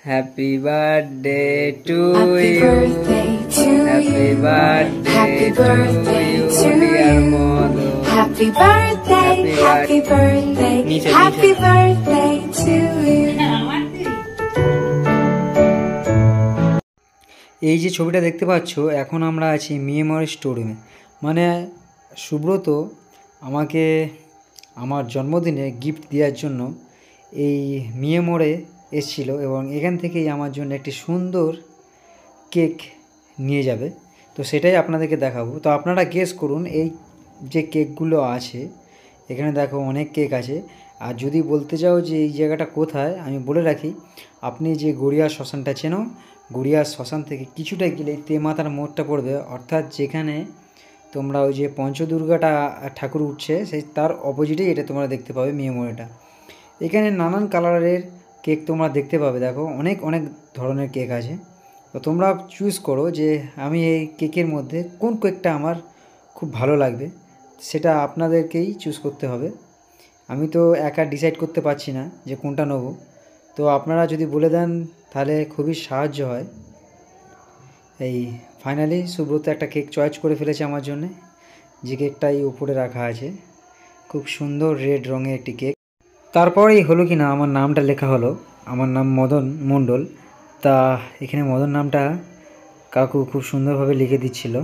Happy birthday to Happy you. birthday to Happy you. birthday Happy birthday to to you, dear you. Modu. Happy birthday, happy birthday, happy birthday to you. এই যে ছবিটা দেখতে পাচ্ছ, এখন আমরা আছি মিয়ামর স্টোরুমে। মানে সুব্রত আমাকে আমার জন্মদিনে গিফট দেওয়ার জন্য এই মিয়ামরে এসেছিল এবং এখান থেকেই আমার জন্য একটি সুন্দর কেক নিয়ে যাবে। তো সেটাই আপনাদেরকে দেখাবো। তো আপনারা গেস করুন এই যে কেকগুলো আছে, এখানে দেখো অনেক কেক আছে। আর যদি বলতে চাও যে এই জায়গাটা কোথায়, আমি বলে রাখি, আপনি যে গড়িয়া শ্মশানটা চেনো, গড়িয়া শ্মশান থেকে কিছুটা গেলে তেমাতার মোড়টা পড়বে, অর্থাৎ যেখানে তোমরা ওই যে পঞ্চদুর্গাটা ঠাকুর উঠছে সেই তার অপোজিটেই এটা তোমরা দেখতে পাবে মিয়ামরিটা। এখানে নানান কালারের কেক তোমরা দেখতে পাবে। দেখো অনেক অনেক ধরনের কেক আছে। তো তোমরা চুজ করো যে আমি এই কেকের মধ্যে কোন কেকটা আমার খুব ভালো লাগবে, সেটা আপনাদেরকেই চুজ করতে হবে। আমি তো একা ডিসাইড করতে পারছি না যে কোনটা নেব। তো আপনারা যদি বলে দেন তাহলে খুবই সাহায্য হয়। এই ফাইনালি সুব্রত একটা কেক চয়েস করে ফেলেছে আমার জন্যে, যে কেকটাই উপরে রাখা আছে। খুব সুন্দর রেড রঙের একটি কেক। তারপরেই হলো কি না আমার নামটা লেখা হলো। আমার নাম মদন মণ্ডল। তা এখানে মদন নামটা কাকু খুব সুন্দরভাবে লিখে দিচ্ছিল,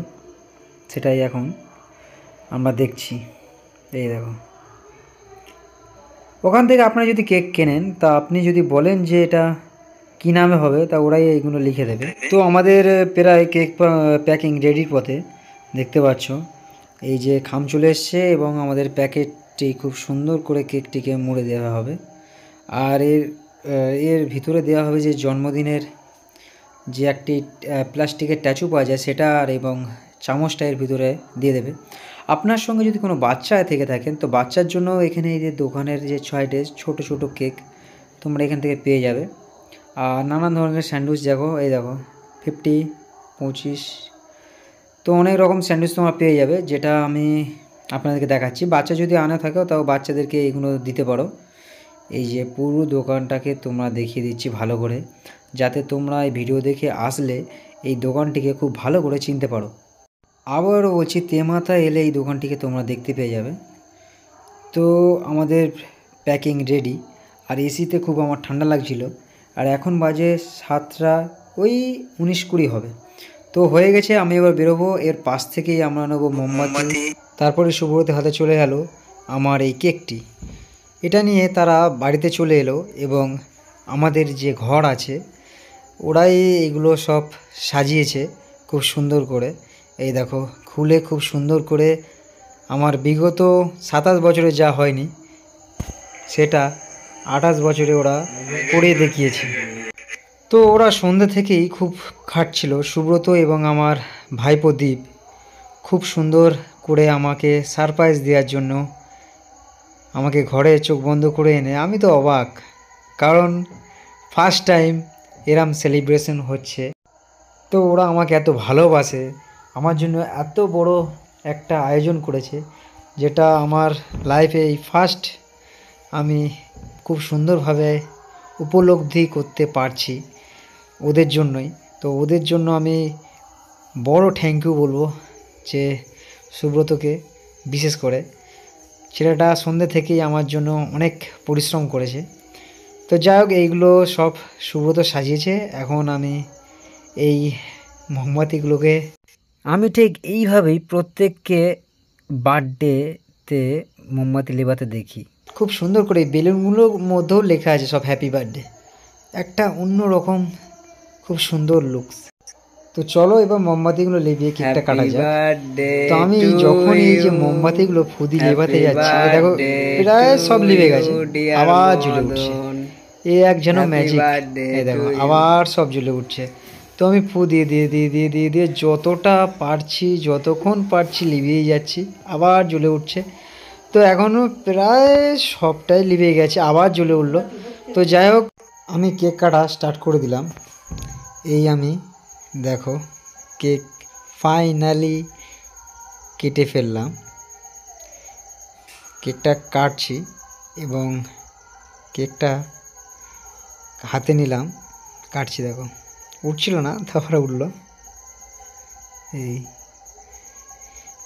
সেটাই এখন আমরা দেখছি। এই দেখো, ওখান থেকে আপনারা যদি কেক কেনেন তা আপনি যদি বলেন যে এটা কী নামে হবে, তা ওরাই এইগুলো লিখে দেবে। তো আমাদের প্রায় কেক প্যাকিং রেডির পথে। দেখতে পাচ্ছ এই যে খাম চলে এসছে এবং আমাদের প্যাকেটটি খুব সুন্দর করে কেকটিকে মুড়ে দেওয়া হবে। আর এর ভিতরে দেওয়া হবে যে জন্মদিনের যে একটি প্লাস্টিকের ট্যাচু পাওয়া যায় সেটা, আর এবং চামচটা এর ভিতরে দিয়ে দেবে। আপনার সঙ্গে যদি কোনো বাচ্চা থেকে থাকেন তো বাচ্চার জন্য এখানে এই যে দোকানের যে সাইডে ছোটো ছোটো কেক তোমরা এখান থেকে পেয়ে যাবে। আর নানান ধরনের স্যান্ডউইচ দেখো, এই দেখো 50, 25, তো অনেক রকম স্যান্ডউইচ তোমরা পেয়ে যাবে, যেটা আমি আপনাদেরকে দেখাচ্ছি। বাচ্চা যদি আনা থাকেও তাও বাচ্চাদেরকে এইগুলো দিতে পারো। এই যে পুরো দোকানটাকে তোমরা দেখিয়ে দিচ্ছি ভালো করে, যাতে তোমরা এই ভিডিও দেখে আসলে এই দোকানটিকে খুব ভালো করে চিনতে পারো। আবারও বলছি, তেমাথা এলে এই দোকানটিকে তোমরা দেখতে পেয়ে যাবে। তো আমাদের প্যাকিং রেডি। আর এসিতে খুব আমার ঠান্ডা লাগছিল। আর এখন বাজে 7টা ওই 19-20 হবে। তো হয়ে গেছে, আমি এবার বেরোবো। এর পাশ থেকেই আমরা নেবো মোমবাতি। তারপরে সুব্রতের হাতে চলে গেল আমার এই কেকটি। এটা নিয়ে তারা বাড়িতে চলে এলো এবং আমাদের যে ঘর আছে ওরাই এগুলো সব সাজিয়েছে খুব সুন্দর করে। এই দেখো খুলে খুব সুন্দর করে আমার বিগত 27 বছরে যা হয়নি সেটা 28 বছরে ওরা করে দেখিয়েছে। তো ওরা সন্ধ্যে থেকেই খুব খাটছিল, সুব্রত এবং আমার ভাইপো দীপ, খুব সুন্দর করে আমাকে সারপ্রাইজ দেওয়ার জন্য আমাকে ঘরে চোখ বন্ধ করে এনে। আমি তো অবাক, কারণ ফার্স্ট টাইম এরম সেলিব্রেশন হচ্ছে। তো ওরা আমাকে এত ভালোবাসে, আমার জন্য এত বড় একটা আয়োজন করেছে, যেটা আমার লাইফে এই ফার্স্ট আমি খুব সুন্দরভাবে উপলব্ধি করতে পারছি ওদের জন্যই। তো ওদের জন্য আমি বড় থ্যাংক ইউ বলবো, যে সুব্রতকে বিশেষ করে। ছেলেটা সন্ধ্যে থেকেই আমার জন্য অনেক পরিশ্রম করেছে। তো যাই হোক, এইগুলো সব সুব্রত সাজিয়েছে। এখন আমি এই মোমবাতিগুলোকে আমি ঠিক এইভাবেই প্রত্যেককে বার্থডেতে মোমবাতি লেবাতে দেখি। খুব সুন্দর করে বেলুনগুলোর মধ্যেও লেখা আছে সব হ্যাপি বার্থডে, একটা অন্য রকম খুব সুন্দর লুকস। তো চলো এবার মোমবাতিগুলো লেবিয়ে কেকটা কাটা যাক। তো আমি যখন এই যে মোমবাতিগুলো ফুদি লেবাতে যাচ্ছি, দেখো প্রায় সব লিভে গেছে, আবার জ্বলে উঠছে। এ এক যেন ম্যাজিক। এই দেখো আবার সব জ্বলে উঠছে। তো আমি ফু দিয়ে দিয়ে দিয়ে দিয়ে দিয়ে দিয়ে যতটা পারছি, যতক্ষণ পারছি লিভিয়েই যাচ্ছি, আবার জ্বলে উঠছে। তো এখনও প্রায় সবটাই লিভে গেছে, আবার জ্বলে উঠলো। তো যাই হোক, আমি কেক কাটা স্টার্ট করে দিলাম। এই আমি দেখো কেক ফাইনালি কেটে ফেললাম। কেকটা কাটছি এবং কেকটা হাতে নিলাম। কাটছি, দেখো উঠছিল না, তারপরে উঠলো। এই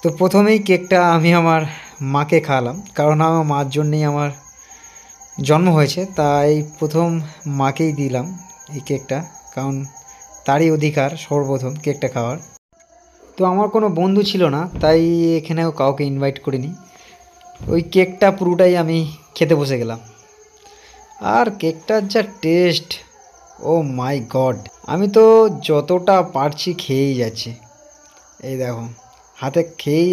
তো প্রথমেই কেকটা আমি আমার মাকে খাওয়ালাম, কারণ আমার মার জন্যেই আমার জন্ম হয়েছে, তাই প্রথম মাকেই দিলাম এই কেকটা, কারণ তারই অধিকার সর্বপ্রথম কেকটা খাওয়ার। তো আমার কোনো বন্ধু ছিল না, তাই এখানেও কাউকে ইনভাইট করিনি। ওই কেকটা পুরোটাই আমি খেতে বসে গেলাম। আর কেকটার যা টেস্ট, ও মাই গড, আমি তো যতটা পারছি খেয়েই যাচ্ছি। এই দেখো হাতে খেয়েই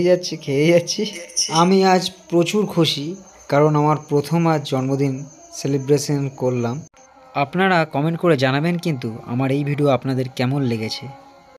যাচ্ছি। আমি আজ প্রচুর খুশি, কারণ আমার প্রথম আজ জন্মদিন সেলিব্রেশন করলাম। আপনারা কমেন্ট করে জানাবেন কিন্তু আমার এই ভিডিও আপনাদের কেমন লেগেছে।